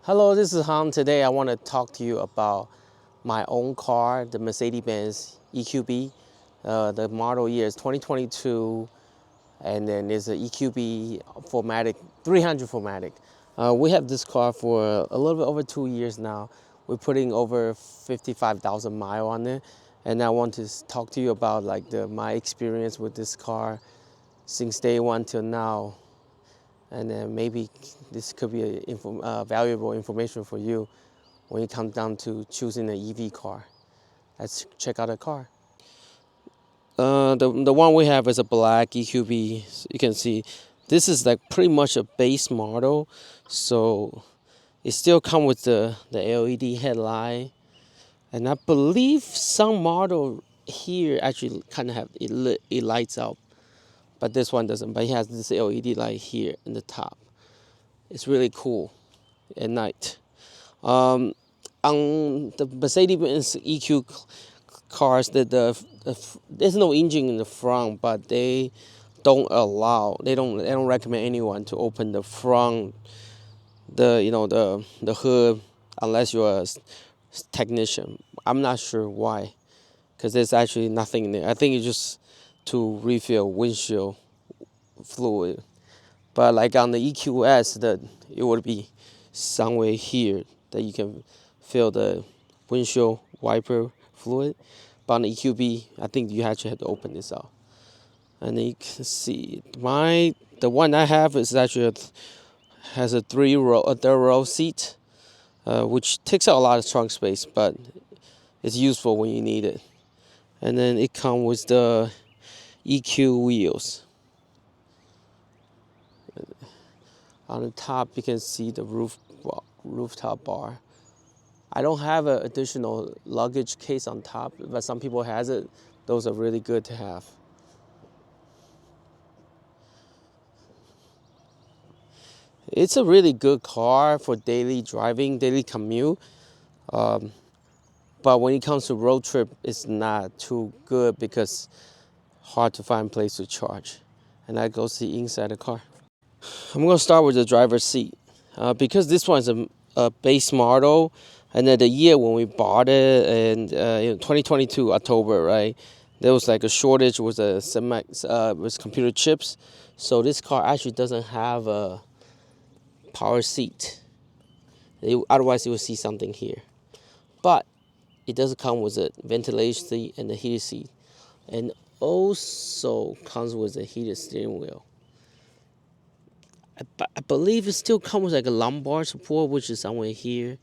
Hello, this is Han. Today I want to talk to you about my own car, the Mercedes-Benz EQB. The model year is 2022, and then there's an EQB 4MATIC, 300 4MATIC. We have this car for a little bit over 2 years now. We're putting over 55,000 miles on it, and I want to talk to you about my experience with this car since day one till now, and then maybe this could be valuable information for you when it comes down to choosing an EV car. Let's check out the car. The one we have is a black EQB. You can see this is like pretty much a base model, so it still comes with the LED headlight, and I believe some model here actually kind of have it lights out, but this one doesn't. But it has this LED light here in the top. It's really cool at night. Um, on the Mercedes-Benz EQ cars, there's no engine in the front, but they don't recommend anyone to open the front, the hood, unless you're a technician. I'm not sure why, because there's actually nothing in there. I think it's just to refill windshield fluid. But like on the EQS, it would be somewhere here that you can fill the windshield wiper fluid. But on the EQB, I think you actually have to open this out. And then you can see the one I have is actually has a third row seat, which takes out a lot of trunk space, but it's useful when you need it. And then it comes with the EQ wheels. On the top, you can see the rooftop bar. I don't have an additional luggage case on top, but some people has it. Those are really good to have. It's a really good car for daily driving, daily commute. Um, but when it comes to road trip, it's not too good because hard to find place to charge. And I go see inside the car. I'm gonna start with the driver's seat because this one's a base model, and then the year when we bought it, and 2022 October, right? There was like a shortage with with computer chips, so this car actually doesn't have a power seat. Otherwise, you will see something here, but it does come with a ventilation seat and a heated seat, and also comes with a heated steering wheel. I believe it still comes with like a lumbar support, which is somewhere here,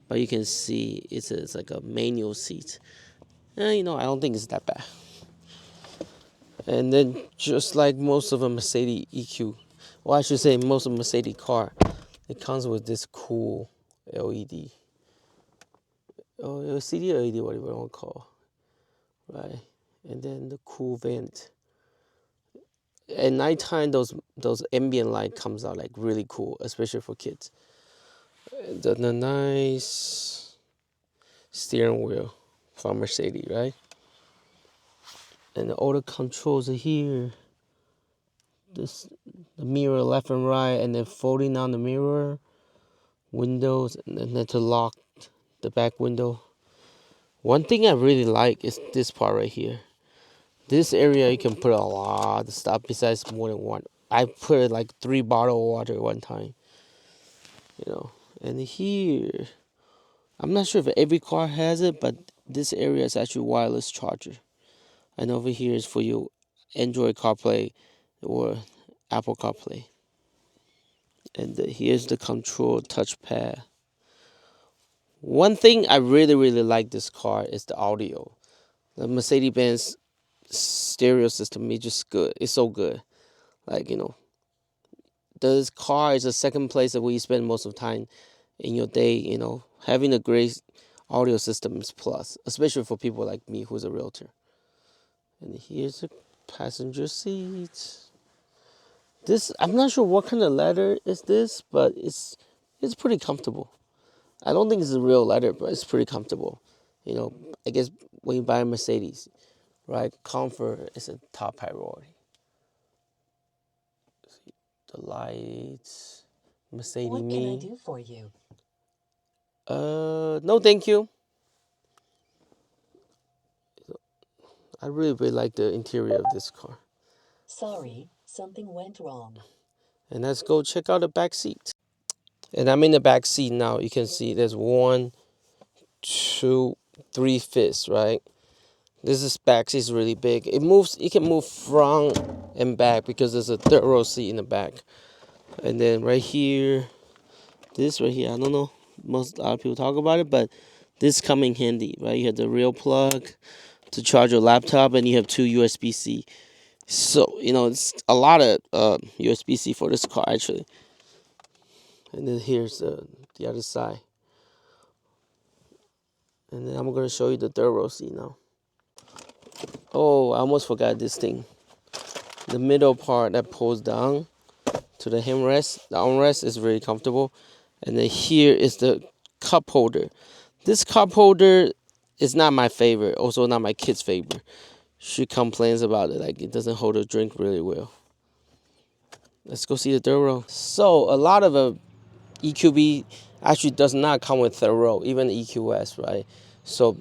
but you can see it's like a manual seat. I don't think it's that bad. And then just like most of a Mercedes EQ, well, I should say most of a Mercedes car, it comes with this cool LED. Oh, LCD or LED, whatever you want to call, right? And then the cool vent. At nighttime, those ambient light comes out like really cool, especially for kids. The nice steering wheel from Mercedes, right? And the auto controls are here. This the mirror left and right, and then folding down the mirror, windows, and then to lock the back window. One thing I really like is this part right here. This area you can put a lot of stuff besides more than one. I put like 3 bottles of water at one time, you know. And here, I'm not sure if every car has it, but this area is actually wireless charger. And over here is for your Android CarPlay or Apple CarPlay. And here's the control touchpad. One thing I really, really like this car is the audio. The Mercedes-Benz stereo system is just good. It's so good. Like, this car is the second place that we spend most of the time in your day. Having a great audio system is plus, especially for people like me who's a realtor. And here's the passenger seat. I'm not sure what kind of leather is this, but it's pretty comfortable. I don't think it's a real leather, but it's pretty comfortable. I guess when you buy a Mercedes, right, comfort is a top priority. The lights, Mercedes What can I Me. do for you? No, thank you. I really like the interior of this car. Sorry, something went wrong. And let's go check out the back seat. And I'm in the back seat now. You can see there's 1, 2, 3 fifths, right? This back seat is really big. It can move front and back because there's a third row seat in the back. And then right here, this right here, I don't know, a lot of people talk about it, but this come in handy, right? You have the real plug to charge your laptop, and you have 2 USB-C. So, it's a lot of USB-C for this car, actually. And then here's the other side. And then I'm going to show you the third row seat now. Oh, I almost forgot this thing. The middle part that pulls down to the handrest, the armrest is very comfortable. And then here is the cup holder. This cup holder is not my favorite, also not my kid's favorite. She complains about it, like it doesn't hold a drink really well. Let's go see the third row. So a lot of a EQB actually does not come with third row, even the EQS, right? So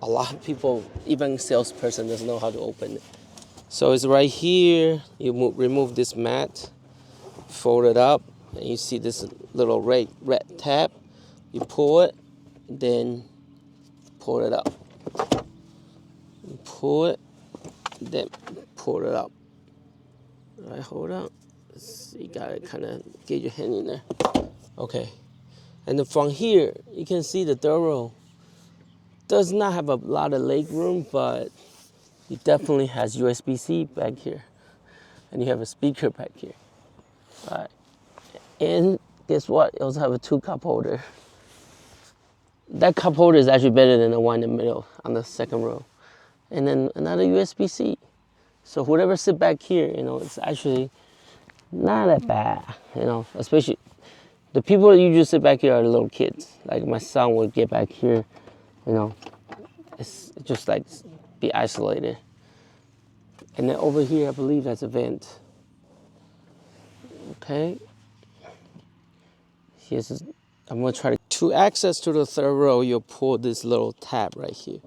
a lot of people, even salesperson, doesn't know how to open it. So it's right here. You remove this mat, fold it up, and you see this little red tab. You pull it, then pull it up. You pull it, then pull it up. All right, hold up. You gotta kind of get your hand in there. Okay, and then from here, you can see the third row does not have a lot of leg room, but it definitely has USB-C back here, and you have a speaker back here. All right, and guess what? It also have a 2 cup holder. That cup holder is actually better than the one in the middle on the second row, and then another USB-C. So whoever sit back here, it's actually not that bad, especially the people that usually sit back here are the little kids. Like my son would get back here, it's just like be isolated. And then over here, I believe that's a vent. Okay. I'm gonna try to access to the third row. You'll pull this little tab right here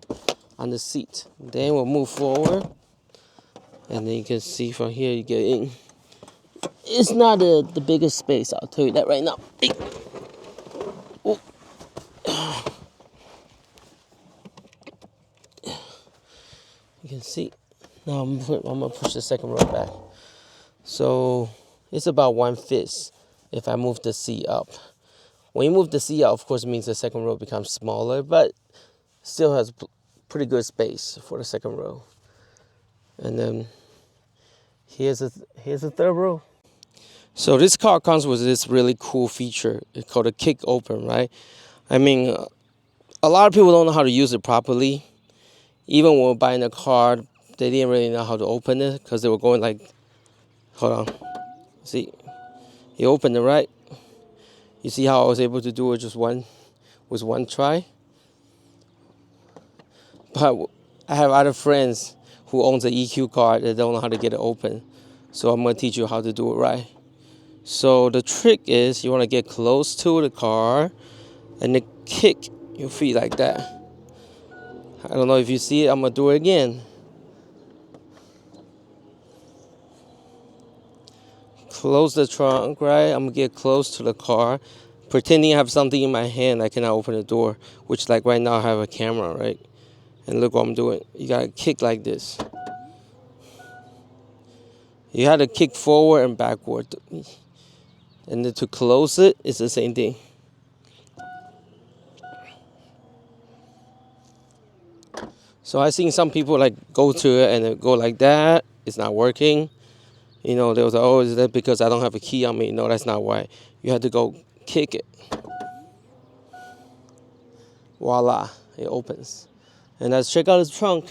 on the seat. Then we'll move forward, and then you can see from here you get in. It's not the biggest space, I'll tell you that right now. Hey. Oh. You can see. Now I'm gonna push the second row back. So it's about 1/5 if I move the seat up. When you move the seat up, of course, it means the second row becomes smaller, but still has pretty good space for the second row. And then here's the third row. So this car comes with this really cool feature. It's called a kick open, right? I mean, a lot of people don't know how to use it properly. Even when we're buying a car, they didn't really know how to open it because they were going like, hold on. See, you open it, right? You see how I was able to do it with one try? But I have other friends who owns an EQ car that don't know how to get it open. So I'm going to teach you how to do it right. So the trick is you want to get close to the car and then kick your feet like that. I don't know if you see it. I'm going to do it again. Close the trunk, right? I'm going to get close to the car. Pretending I have something in my hand, I cannot open the door. Which like right now I have a camera, right? And look what I'm doing. You got to kick like this. You had to kick forward and backward. And then to close it, it's the same thing. So I've seen some people like go to it and go like that. It's not working. They was like, oh, is that because I don't have a key on me? No, that's not why. You have to go kick it. Voila, it opens. And let's check out the trunk.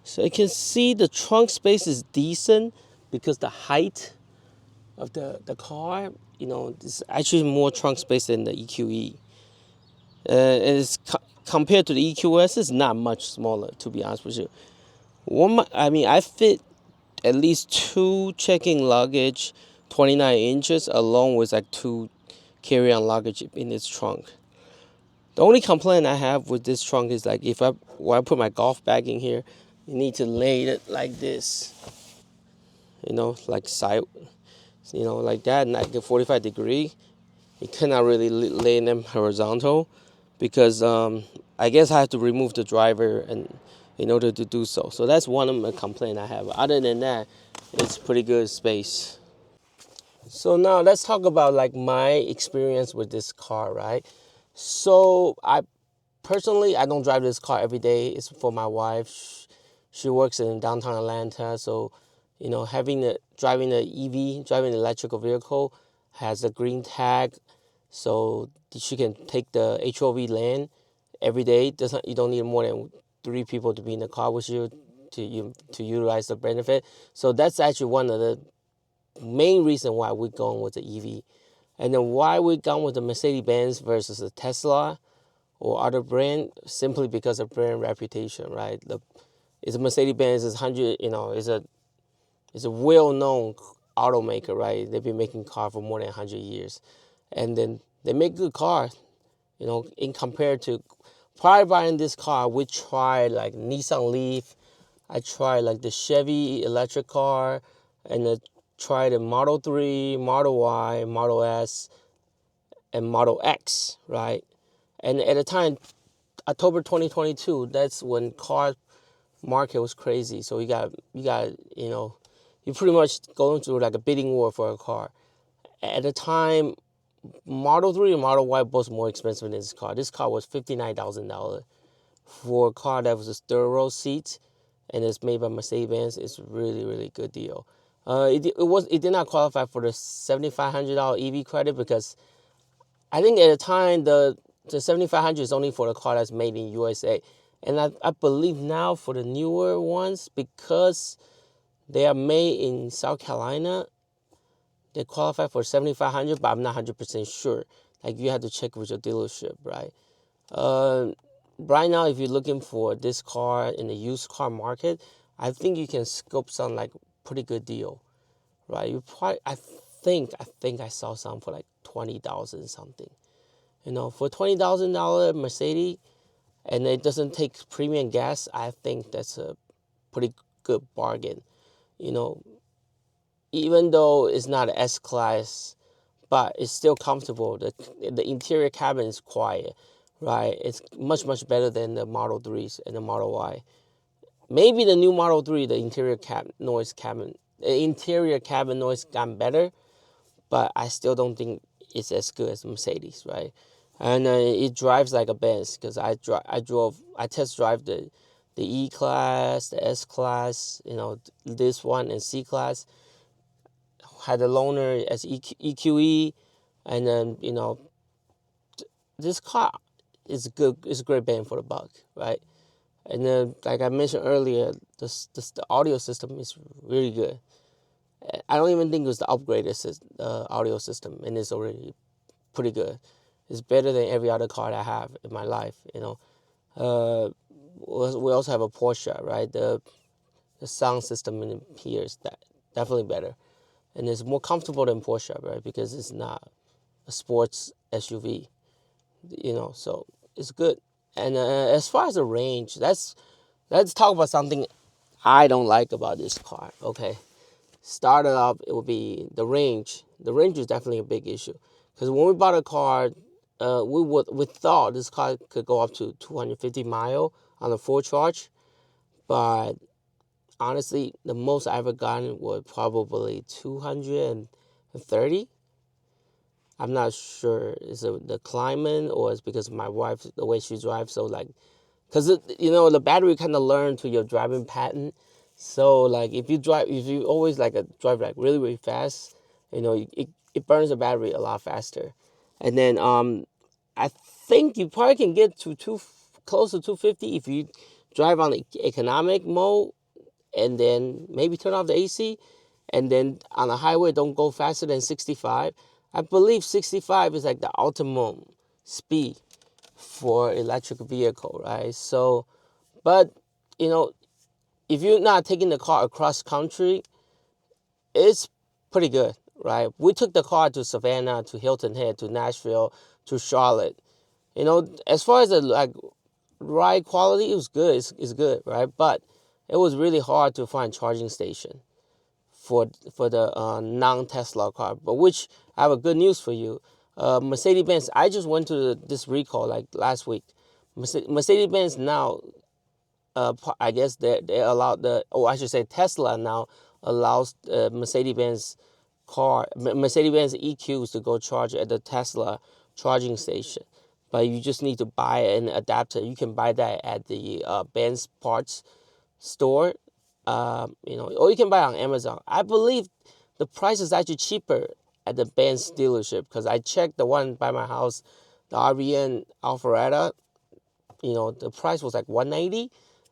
So you can see the trunk space is decent because the height of the car, there's actually more trunk space than the EQE. And it's compared to the EQS, it's not much smaller, to be honest with you. I fit at least 2 check-in luggage, 29 inches, along with like 2 carry-on luggage in its trunk. The only complaint I have with this trunk is like when I put my golf bag in here, you need to lay it like this, like side, like that, like a 45 degree. You cannot really lay them horizontal because I guess I have to remove the driver and in order to do so. So that's one of the complaint I have. Other than that, it's pretty good space. So now let's talk about like my experience with this car, right? So I don't drive this car every day. It's for my wife. She works in downtown Atlanta, so driving the EV, driving an electrical vehicle, has a green tag, so she can take the HOV lane every day. Doesn't You don't need more than 3 people to be in the car with you to utilize the benefit. So that's actually one of the main reason why we're going with the EV, and then why we're going with the Mercedes-Benz versus the Tesla or other brand, simply because of brand reputation, right? It's a Mercedes-Benz, is 100, is a well-known automaker, right? They've been making cars for more than 100 years, and then they make good cars, in compared to. Prior to buying this car, we tried like Nissan Leaf, I tried like the Chevy electric car, and I tried the Model 3, Model Y, Model S, and Model X, right? And at the time, October 2022, that's when car market was crazy. So you pretty much going through like a bidding war for a car. At the time, Model 3 and Model Y both more expensive than this car. This car was $59,000 for a car that was a third row seat, and it's made by Mercedes-Benz. It's really, really good deal. It did not qualify for the $7,500 EV credit because I think at the time the 7,500 is only for the car that's made in USA, and I believe now for the newer ones, because they are made in South Carolina, they qualify for 7,500, but I'm not 100% sure. Like, you have to check with your dealership, right? Right now, if you're looking for this car in the used car market, I think you can scope some like pretty good deal, right? I think I saw some for like 20,000 something. For $20,000 Mercedes, and it doesn't take premium gas, I think that's a pretty good bargain. You know, Even though it's not an S class, but it's still comfortable. The interior cabin is quiet, right? It's much, much better than the Model 3s and the Model Y. Maybe the new Model 3, the interior cabin noise got better, but I still don't think it's as good as Mercedes, right? And it drives like a Benz, because I test drive the E class, the S class, this one, and C class. Had a loaner as EQE, and then this car is good. It's a great bang for the buck, right? And then, like I mentioned earlier, the audio system is really good. I don't even think it was the upgraded audio system, and it's already pretty good. It's better than every other car that I have in my life. We also have a Porsche, right? The sound system in here is definitely better, and it's more comfortable than Porsche, right? Because it's not a sports SUV, So it's good. And as far as the range, let's talk about something I don't like about this car. Okay, started off, it would be the range. The range is definitely a big issue, because when we bought a car, we thought this car could go up to 250 mile on a full charge, but honestly, the most I ever gotten was probably 230. I'm not sure is it the climate or it's because of my wife, the way she drives. So like, because the battery kind of learn to your driving pattern. So like, if you always like drive like really, really fast, it burns the battery a lot faster. And then I think you probably can get to close to 250 if you drive on the economic mode, and then maybe turn off the AC, and then on the highway don't go faster than 65. I believe 65 is like the ultimate speed for electric vehicle, right? So, but if you're not taking the car across country, it's pretty good, right? We took the car to Savannah, to Hilton Head, to Nashville, to Charlotte. You know, as far as the like ride quality, it was good. It's good, right? But it was really hard to find charging station for the non-Tesla car. But which I have a good news for you. Mercedes-Benz. I just went to this recall like last week. Mercedes-Benz now, I guess they allowed I should say Tesla now allows Mercedes-Benz Mercedes-Benz EQs to go charge at the Tesla charging station. But you just need to buy an adapter. You can buy that at the Benz parts store, or you can buy it on Amazon. I believe the price is actually cheaper at the Benz dealership because I checked the one by my house, the RVN Alpharetta. The price was like $190,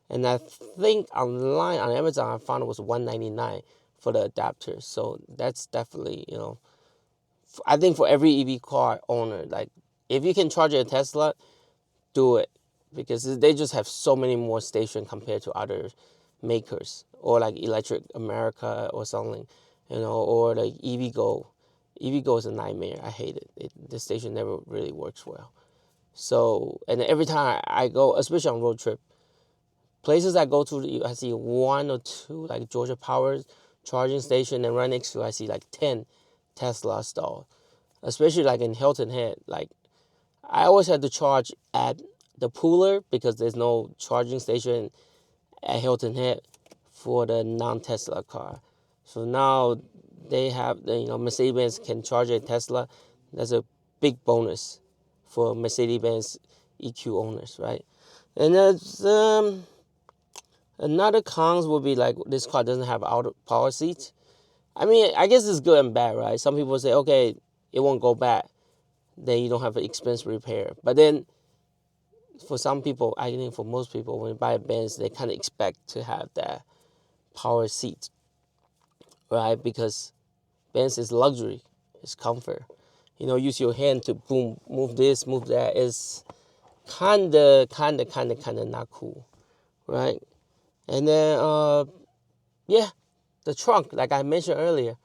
and I think online on Amazon I found it was $199 for the adapter. So that's definitely, I think for every EV car owner, like if you can charge a Tesla, do it, because they just have so many more stations compared to other makers, or like Electric America or something, or like EVgo. EVgo is a nightmare. I hate it. The station never really works well. So, and every time I go, especially on road trip, places I go to, I see one or two like Georgia Power charging station, and right next to I see like 10 Tesla stalls. Especially like in Hilton Head, like I always had to charge at the Pooler because there's no charging station at Hilton Head for the non-Tesla car. So now they have, Mercedes-Benz can charge a Tesla. That's a big bonus for Mercedes-Benz EQ owners, right? And that's another cons would be like this car doesn't have auto power seats. I mean, I guess it's good and bad, right? Some people say, okay, it won't go bad. Then you don't have an expense repair. But then for some people, I think for most people, when you buy a Benz, they kind of expect to have that power seat, right? Because Benz is luxury, it's comfort. Use your hand to boom, move this, move that. It's kinda not cool, right? And then, the trunk, like I mentioned earlier,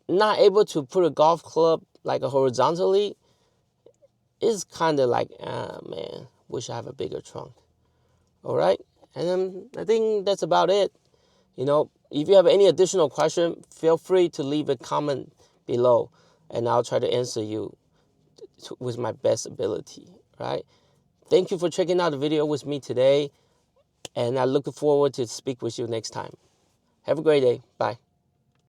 not able to put a golf club like horizontally is kind of like, man, wish I have a bigger trunk. All right, and then I think that's about it. If you have any additional question, feel free to leave a comment below, and I'll try to answer you with my best ability. Right? Thank you for checking out the video with me today, and I look forward to speak with you next time. Have a great day. Bye.